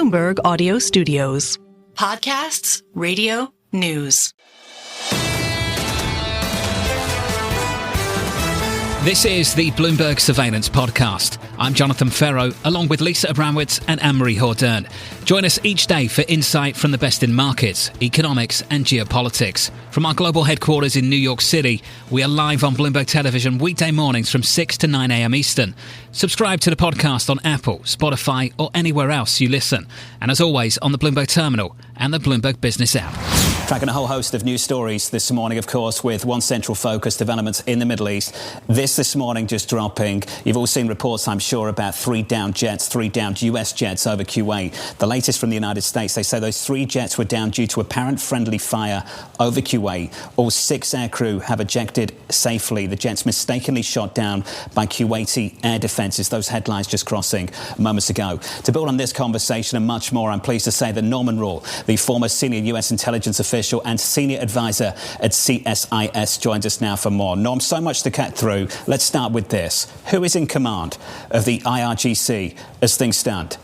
Bloomberg Audio Studios. Podcasts, radio, news. This is the Bloomberg Surveillance Podcast. I'm Jonathan Ferro, along with Lisa Abramowitz and Anne-Marie Hordern. Join us each day for insight from the best in markets, economics and geopolitics. From our global headquarters in New York City, we are live on Bloomberg Television weekday mornings from 6 to 9 a.m. Eastern. Subscribe to the podcast on Apple, Spotify or anywhere else you listen. And as always, on the Bloomberg Terminal and the Bloomberg Business app. Tracking a whole host of news stories this morning, of course, with one central focus, developments in the Middle East. This morning just dropping. You've all seen reports, I'm sure, about three downed US jets over Kuwait. The latest from the United States, they say those 3 jets were down due to apparent friendly fire over Kuwait. All 6 aircrew have ejected safely. The jets mistakenly shot down by Kuwaiti air defences. Those headlines just crossing moments ago. To build on this conversation and much more, I'm pleased to say that Norman Roule, the former senior US intelligence official and senior advisor at CSIS, joins us now for more. Norm, so much to cut through. Let's start with this. Who is in command of the IRGC as things stand?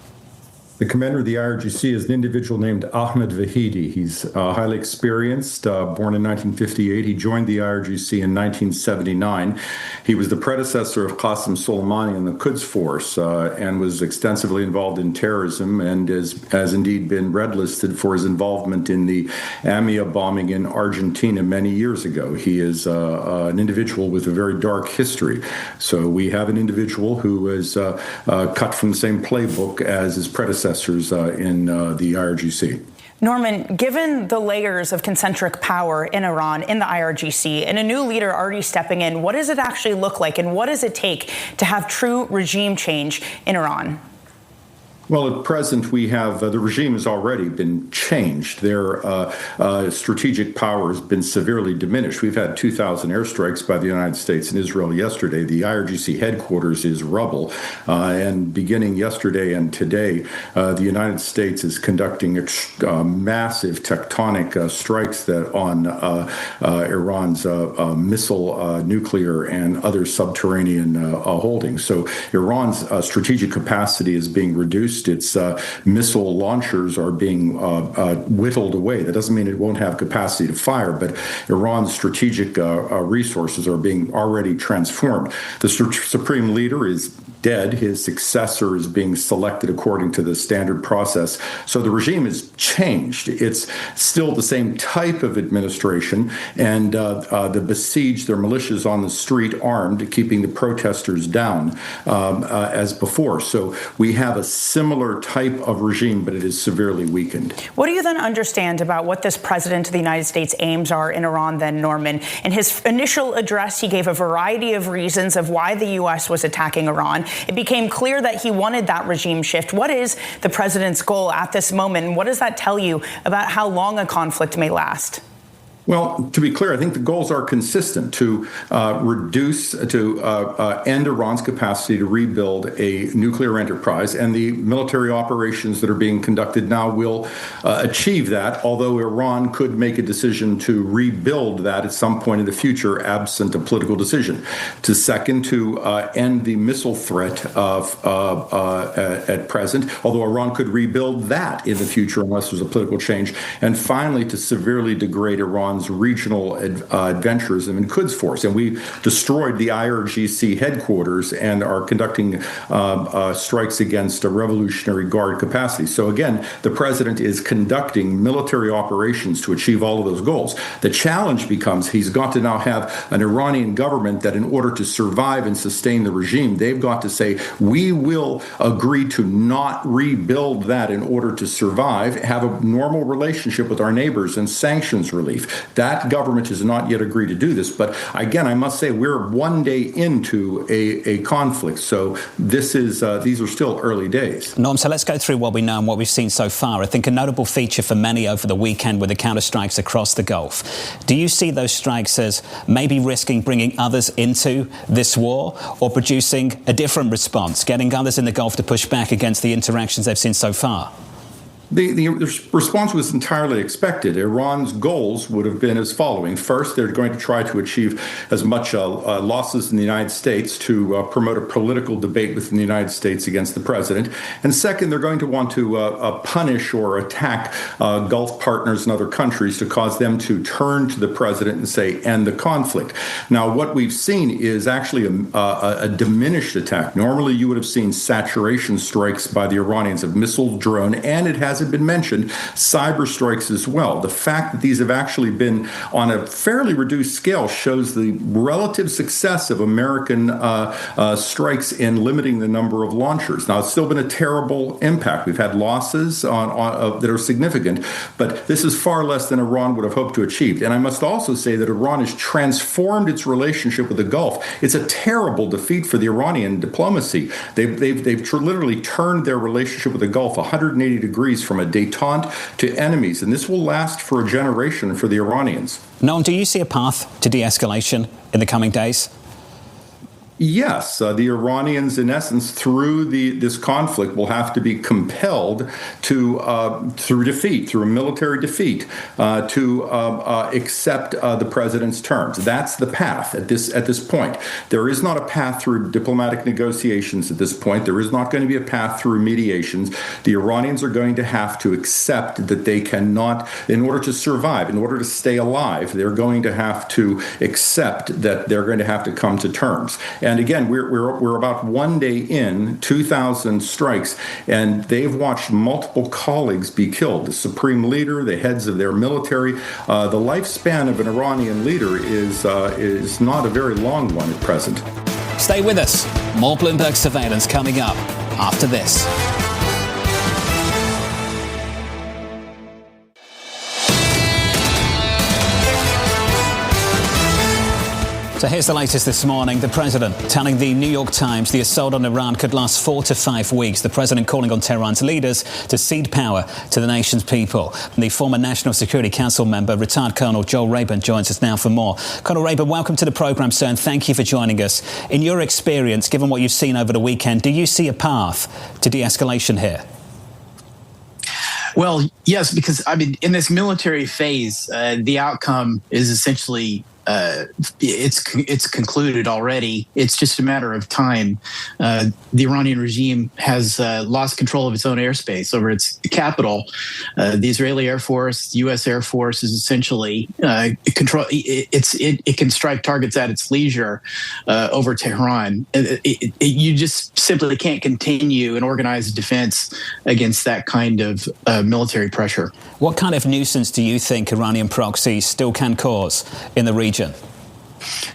The commander of the IRGC is an individual named Ahmed Vahidi. He's highly experienced, born in 1958. He joined the IRGC in 1979. He was the predecessor of Qasem Soleimani in the Quds Force and was extensively involved in terrorism and has indeed been red-listed for his involvement in the AMIA bombing in Argentina many years ago. He is an individual with a very dark history. So we have an individual who is cut from the same playbook as his predecessor in the IRGC. Norman, given the layers of concentric power in Iran, in the IRGC, and a new leader already stepping in, what does it actually look like, and what does it take to have true regime change in Iran? Well, at present, we have the regime has already been changed. Their strategic power has been severely diminished. We've had 2,000 airstrikes by the United States and Israel yesterday. The IRGC headquarters is rubble. And beginning yesterday and today, the United States is conducting massive tectonic strikes that on Iran's missile, nuclear, and other subterranean holdings. So Iran's strategic capacity is being reduced. Its missile launchers are being whittled away. That doesn't mean it won't have capacity to fire, but Iran's strategic resources are being already transformed. The supreme leader is dead. His successor is being selected according to the standard process. So the regime has changed. It's still the same type of administration, and the besieged, their militias on the street armed, keeping the protesters down as before. So we have a similar type of regime, but it is severely weakened. What do you then understand about what this president of the United States aims are in Iran then, Norman? In his initial address, he gave a variety of reasons of why the U.S. was attacking Iran. It became clear that he wanted that regime shift. What is the president's goal at this moment? And what does that tell you about how long a conflict may last? Well, to be clear, I think the goals are consistent: to end Iran's capacity to rebuild a nuclear enterprise, and the military operations that are being conducted now will achieve that, although Iran could make a decision to rebuild that at some point in the future, absent a political decision. Second, to end the missile threat at present, although Iran could rebuild that in the future unless there's a political change. And finally, to severely degrade Iran's regional adventurism in Quds Force. And we destroyed the IRGC headquarters and are conducting strikes against a Revolutionary Guard capacity. So again, the president is conducting military operations to achieve all of those goals. The challenge becomes he's got to now have an Iranian government that, in order to survive and sustain the regime, they've got to say, we will agree to not rebuild that in order to survive, have a normal relationship with our neighbors, and sanctions relief. That government has not yet agreed to do this. But again, I must say we're one day into a conflict. So these are still early days. Norm, so let's go through what we know and what we've seen so far. I think a notable feature for many over the weekend were the counterstrikes across the Gulf. Do you see those strikes as maybe risking bringing others into this war, or producing a different response, getting others in the Gulf to push back against the interactions they've seen so far? The response was entirely expected. Iran's goals would have been as following. First, they're going to try to achieve as much losses in the United States to promote a political debate within the United States against the president. And second, they're going to want to punish or attack Gulf partners and other countries to cause them to turn to the president and say, end the conflict. Now, what we've seen is actually a diminished attack. Normally, you would have seen saturation strikes by the Iranians of missile, drone, and it hasn't been mentioned, cyber strikes as well. The fact that these have actually been on a fairly reduced scale shows the relative success of American strikes in limiting the number of launchers. Now, it's still been a terrible impact. We've had losses that are significant, but this is far less than Iran would have hoped to achieve. And I must also say that Iran has transformed its relationship with the Gulf. It's a terrible defeat for the Iranian diplomacy. They've literally turned their relationship with the Gulf 180 degrees from a détente to enemies, and this will last for a generation for the Iranians. Noam, do you see a path to de-escalation in the coming days? Yes, the Iranians, in essence, through this conflict, will have to be compelled to, through defeat, through a military defeat, to accept the president's terms. That's the path at this point. There is not a path through diplomatic negotiations at this point. There is not going to be a path through mediations. The Iranians are going to have to accept that they cannot, in order to survive, in order to stay alive, they're going to have to accept that they're going to have to come to terms. And again, we're about 1 day in, 2,000 strikes, and they've watched multiple colleagues be killed. The supreme leader, the heads of their military. The lifespan of an Iranian leader is not a very long one at present. Stay with us. More Bloomberg surveillance coming up after this. So here's the latest this morning. The president telling the New York Times the assault on Iran could last 4 to 5 weeks. The president calling on Tehran's leaders to cede power to the nation's people. And the former National Security Council member, retired Colonel Joel Rayburn, joins us now for more. Colonel Rayburn, welcome to the programme, sir, and thank you for joining us. In your experience, given what you've seen over the weekend, do you see a path to de-escalation here? Well, yes, because, in this military phase, the outcome is essentially it's concluded already. It's just a matter of time. The Iranian regime has lost control of its own airspace over its capital. The Israeli Air Force, the U.S. Air Force is essentially it can strike targets at its leisure over Tehran. You just simply can't continue an organized defense against that kind of military pressure. What kind of nuisance do you think Iranian proxies still can cause in the region?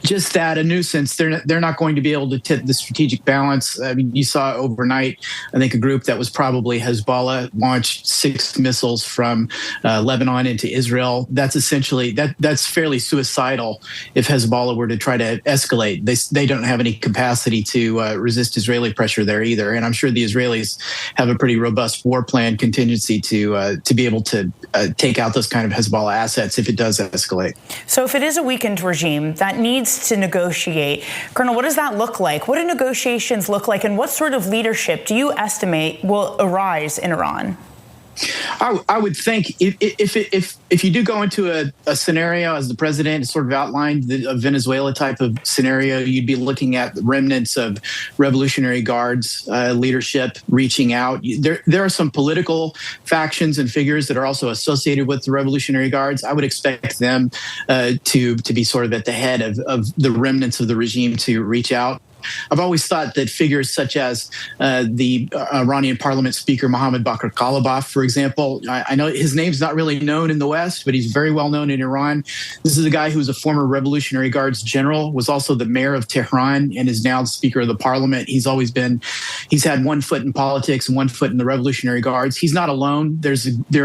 Just that, a nuisance. They're not going to be able to tip the strategic balance. You saw overnight, I think a group that was probably Hezbollah launched 6 missiles from Lebanon into Israel. That's essentially, that's fairly suicidal if Hezbollah were to try to escalate. They don't have any capacity to resist Israeli pressure there either. And I'm sure the Israelis have a pretty robust war plan contingency to be able to take out those kind of Hezbollah assets if it does escalate. So if it is a weakened regime that needs to negotiate, Colonel, what does that look like? What do negotiations look like, and what sort of leadership do you estimate will arise in Iran? I would think if you do go into a scenario, as the president sort of outlined, a Venezuela type of scenario, you'd be looking at remnants of Revolutionary Guards leadership reaching out. There are some political factions and figures that are also associated with the Revolutionary Guards. I would expect them to be sort of at the head of the remnants of the regime to reach out. I've always thought that figures such as the Iranian parliament speaker, Mohammad Bakr Kalibaf, for example, I know his name's not really known in the West, but he's very well known in Iran. This is a guy who's a former Revolutionary Guards general, was also the mayor of Tehran, and is now the speaker of the parliament. He's had one foot in politics and one foot in the Revolutionary Guards. He's not alone. There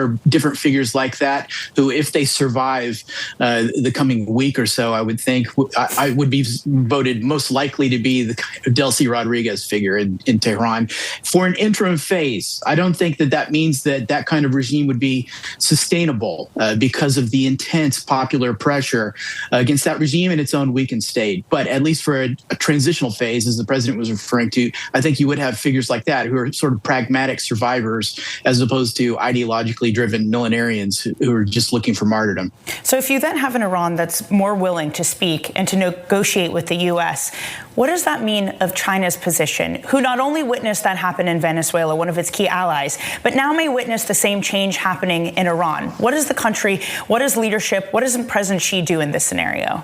are different figures like that who, if they survive the coming week or so, I would think I would be voted most likely to be the kind of Delcy Rodriguez figure in Tehran for an interim phase. I don't think that means that kind of regime would be sustainable because of the intense popular pressure against that regime and its own weakened state. But at least for a transitional phase, as the president was referring to, I think you would have figures like that who are sort of pragmatic survivors as opposed to ideologically driven millenarians who are just looking for martyrdom. So if you then have an Iran that's more willing to speak and to negotiate with the U.S., what does that mean of China's position, who not only witnessed that happen in Venezuela, one of its key allies, but now may witness the same change happening in Iran? What does the country, what does leadership, what does President Xi do in this scenario?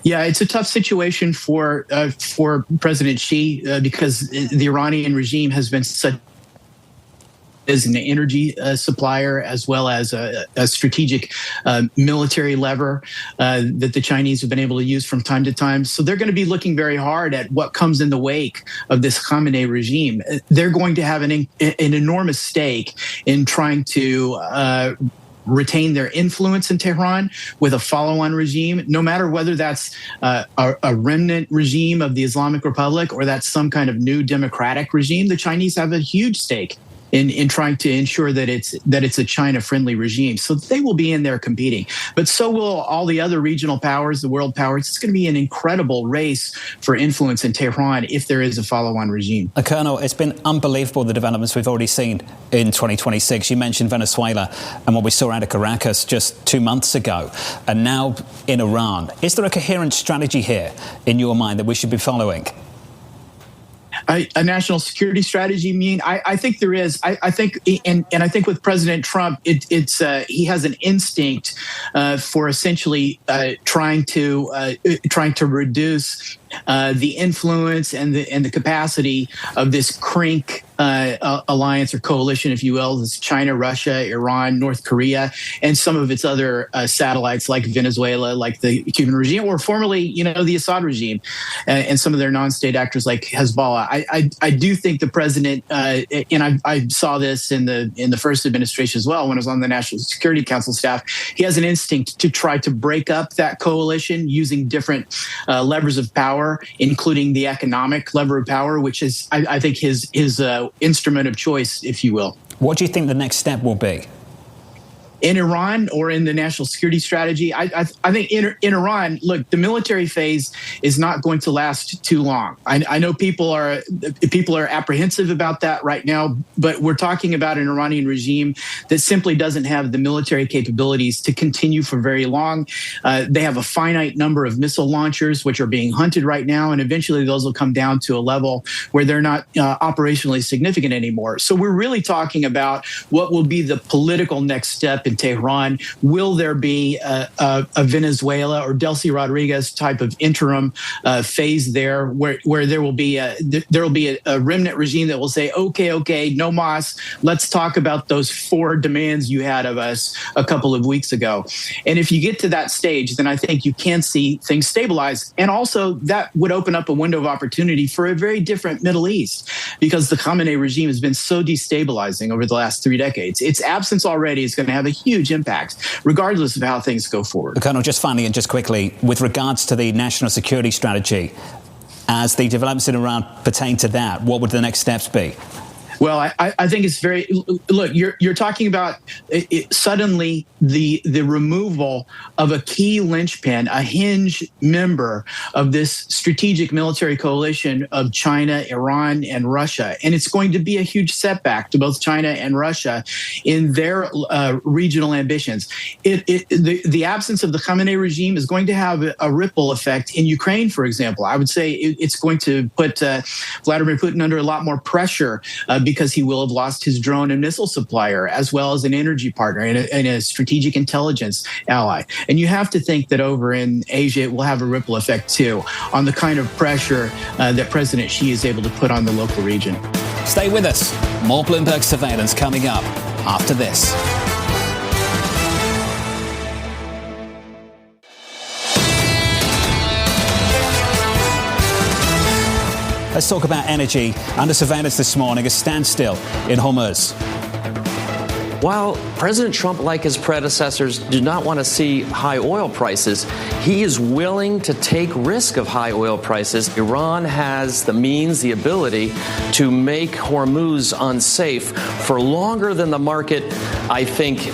Yeah, it's a tough situation for President Xi because the Iranian regime has been such as an energy supplier as well as a strategic military lever that the Chinese have been able to use from time to time. So they're going to be looking very hard at what comes in the wake of this Khamenei regime. They're going to have an enormous stake in trying to retain their influence in Tehran with a follow-on regime, no matter whether that's a remnant regime of the Islamic Republic or that's some kind of new democratic regime. The Chinese have a huge stake in trying to ensure that it's a China-friendly regime. So they will be in there competing. But so will all the other regional powers, the world powers. It's going to be an incredible race for influence in Tehran if there is a follow-on regime. Colonel, it's been unbelievable, the developments we've already seen in 2026. You mentioned Venezuela and what we saw out of Caracas just 2 months ago, and now in Iran. Is there a coherent strategy here in your mind that we should be following? A national security strategy? I think there is. I think, and I think with President Trump, he has an instinct for essentially trying to reduce the influence and the capacity of this CRINC alliance or coalition, if you will, this China, Russia, Iran, North Korea, and some of its other satellites like Venezuela, like the Cuban regime, or formerly, the Assad regime, and some of their non-state actors like Hezbollah. I do think the president, and I saw this in the first administration as well when I was on the National Security Council staff, he has an instinct to try to break up that coalition using different levers of power, including the economic lever of power, which is, I think, his instrument of choice, if you will. What do you think the next step will be? In Iran or in the national security strategy, I think in Iran, look, the military phase is not going to last too long. I know people are apprehensive about that right now, but we're talking about an Iranian regime that simply doesn't have the military capabilities to continue for very long. They have a finite number of missile launchers, which are being hunted right now, and eventually those will come down to a level where they're not operationally significant anymore. So we're really talking about what will be the political next step in Tehran. Will there be a Venezuela or Delcy Rodriguez type of interim phase there, where there will be a remnant regime that will say, okay, no mas, let's talk about those 4 demands you had of us a couple of weeks ago. And if you get to that stage, then I think you can see things stabilize. And also that would open up a window of opportunity for a very different Middle East, because the Khamenei regime has been so destabilizing over the last 3 decades. Its absence already is going to have a huge impact, regardless of how things go forward. Colonel, just finally and just quickly, with regards to the national security strategy, as the developments in Iran pertain to that, what would the next steps be? Well, I think it's very, look, you're talking about suddenly the removal of a key linchpin, a hinge member of this strategic military coalition of China, Iran, and Russia. And it's going to be a huge setback to both China and Russia in their regional ambitions. The absence of the Khamenei regime is going to have a ripple effect in Ukraine, for example. I would say it's going to put Vladimir Putin under a lot more pressure because he will have lost his drone and missile supplier, as well as an energy partner and a strategic intelligence ally. And you have to think that over in Asia, it will have a ripple effect, too, on the kind of pressure that President Xi is able to put on the local region. Stay with us. More Bloomberg surveillance coming up after this. Let's talk about energy. Under surveillance this morning, a standstill in Hormuz. While President Trump, like his predecessors, do not want to see high oil prices, he is willing to take risk of high oil prices. Iran has the means, the ability to make Hormuz unsafe for longer than the market, I think,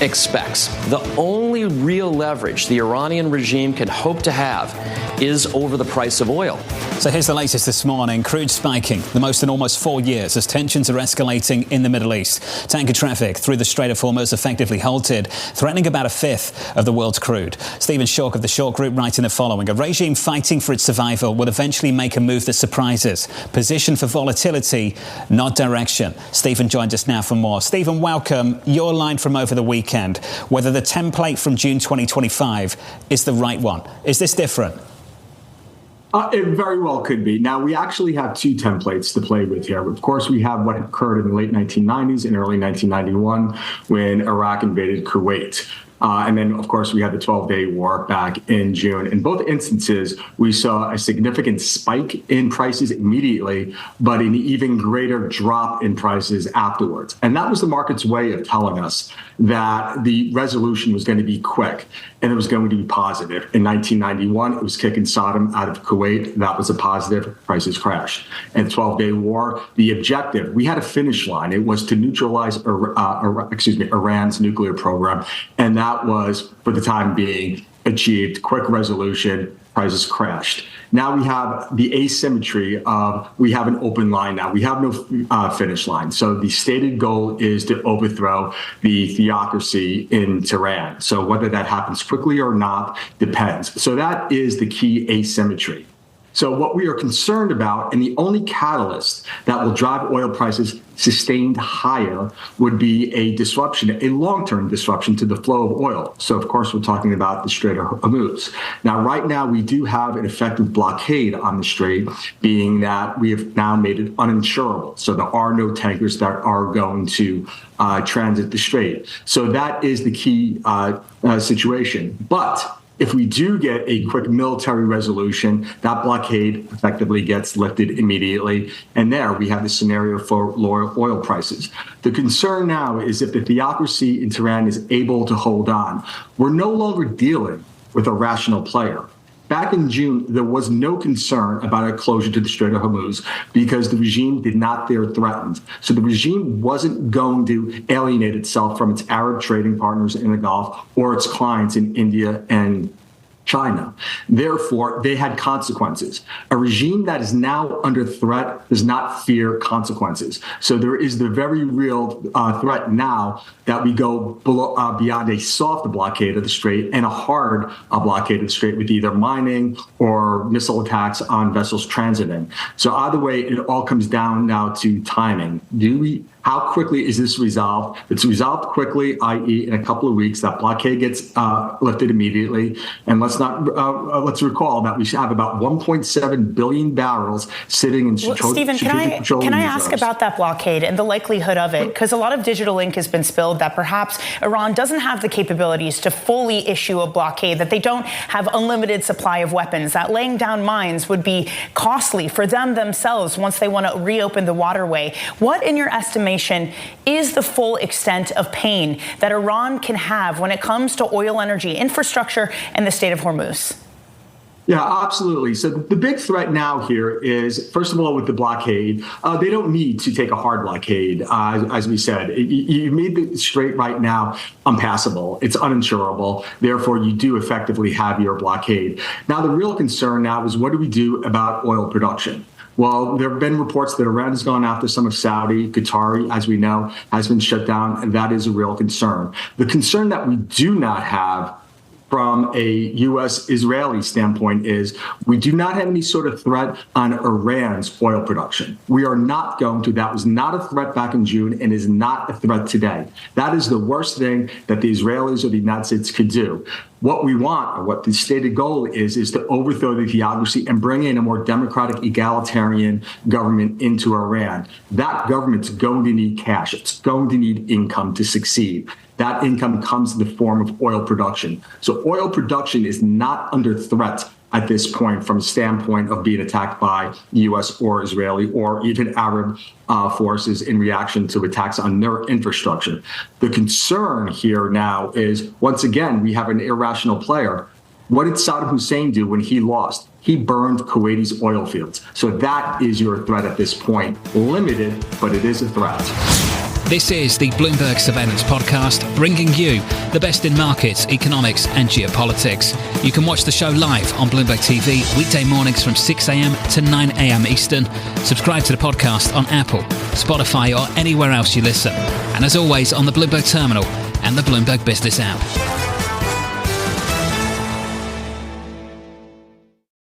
expects. The only real leverage the Iranian regime can hope to have is over the price of oil. So here's the latest this morning. Crude spiking, the most in almost 4 years, as tensions are escalating in the Middle East. Tanker traffic through the Strait of Hormuz effectively halted, threatening about a fifth of the world's crude. Stephen Schork of the Schork Group writing the following: a regime fighting for its survival will eventually make a move that surprises. Position for volatility, not direction. Stephen joins us now for more. Stephen, welcome. Your line from over the weekend, whether the template from June 2025 is the right one. Is this different? It very well could be. Now, we actually have two templates to play with here. Of course, we have what occurred in the late 1990s and early 1991 when Iraq invaded Kuwait. And then, of course, we had the 12-day war back in June. In both instances, we saw a significant spike in prices immediately, but an even greater drop in prices afterwards. And that was the market's way of telling us that the resolution was going to be quick and it was going to be positive. In 1991, it was kicking Saddam out of Kuwait. That was a positive. Prices crashed. In the 12-day war, the objective, we had a finish line. It was to neutralize Iran's nuclear program. And that was, for the time being, achieved. Quick resolution. Prices crashed. Now we have the asymmetry of we have an open line now. We have no finish line. So the stated goal is to overthrow the theocracy in Tehran. So whether that happens quickly or not depends. So that is the key asymmetry. So what we are concerned about, and the only catalyst that will drive oil prices sustained higher, would be a disruption, a long-term disruption to the flow of oil. So, of course, we're talking about the Strait of Hormuz. Now, right now, we do have an effective blockade on the Strait, being that we have now made it uninsurable. So there are no tankers that are going to transit the Strait. So that is the key situation. But if we do get a quick military resolution, that blockade effectively gets lifted immediately. And there we have the scenario for lower oil prices. The concern now is if the theocracy in Tehran is able to hold on, we're no longer dealing with a rational player. Back in June, there was no concern about a closure to the Strait of Hormuz because the regime did not feel threatened. So the regime wasn't going to alienate itself from its Arab trading partners in the Gulf or its clients in India and China. Therefore, they had consequences. A regime that is now under threat does not fear consequences. So there is the very real threat now that we go beyond a soft blockade of the Strait and a hard blockade of the Strait with either mining or missile attacks on vessels transiting. So either way, it all comes down now to timing. How quickly is this resolved? It's resolved quickly, i.e. in a couple of weeks. That blockade gets lifted immediately. And let's recall that we have about 1.7 billion barrels sitting in Stephen, can I ask about that blockade and the likelihood of it? Because a lot of digital ink has been spilled that perhaps Iran doesn't have the capabilities to fully issue a blockade, that they don't have unlimited supply of weapons, that laying down mines would be costly for them themselves once they want to reopen the waterway. What, in your estimation, is the full extent of pain that Iran can have when it comes to oil energy infrastructure and the Strait of Hormuz? Yeah, absolutely. So the big threat now here is, first of all, with the blockade, they don't need to take a hard blockade. As we said, you made the Strait right now unpassable. It's uninsurable. Therefore, you do effectively have your blockade. Now, the real concern now is what do we do about oil production? Well, there have been reports that Iran has gone after some of Saudi. Qatari, as we know, has been shut down, and that is a real concern. The concern that we do not have from a U.S.-Israeli standpoint is we do not have any sort of threat on Iran's oil production. We are not going to. That was not a threat back in June and is not a threat today. That is the worst thing that the Israelis or the United States could do. What we want, or what the stated goal is to overthrow the theocracy and bring in a more democratic, egalitarian government into Iran. That government's going to need cash. It's going to need income to succeed. That income comes in the form of oil production. So oil production is not under threat at this point from a standpoint of being attacked by U.S. or Israeli or even Arab forces in reaction to attacks on their infrastructure. The concern here now is, once again, we have an irrational player. What did Saddam Hussein do when he lost? He burned Kuwaiti's oil fields. So that is your threat at this point. Limited, but it is a threat. This is the Bloomberg Surveillance Podcast, bringing you the best in markets, economics and geopolitics. You can watch the show live on Bloomberg TV weekday mornings from 6 a.m. to 9 a.m. Eastern. Subscribe to the podcast on Apple, Spotify or anywhere else you listen. And as always, on the Bloomberg Terminal and the Bloomberg Business app.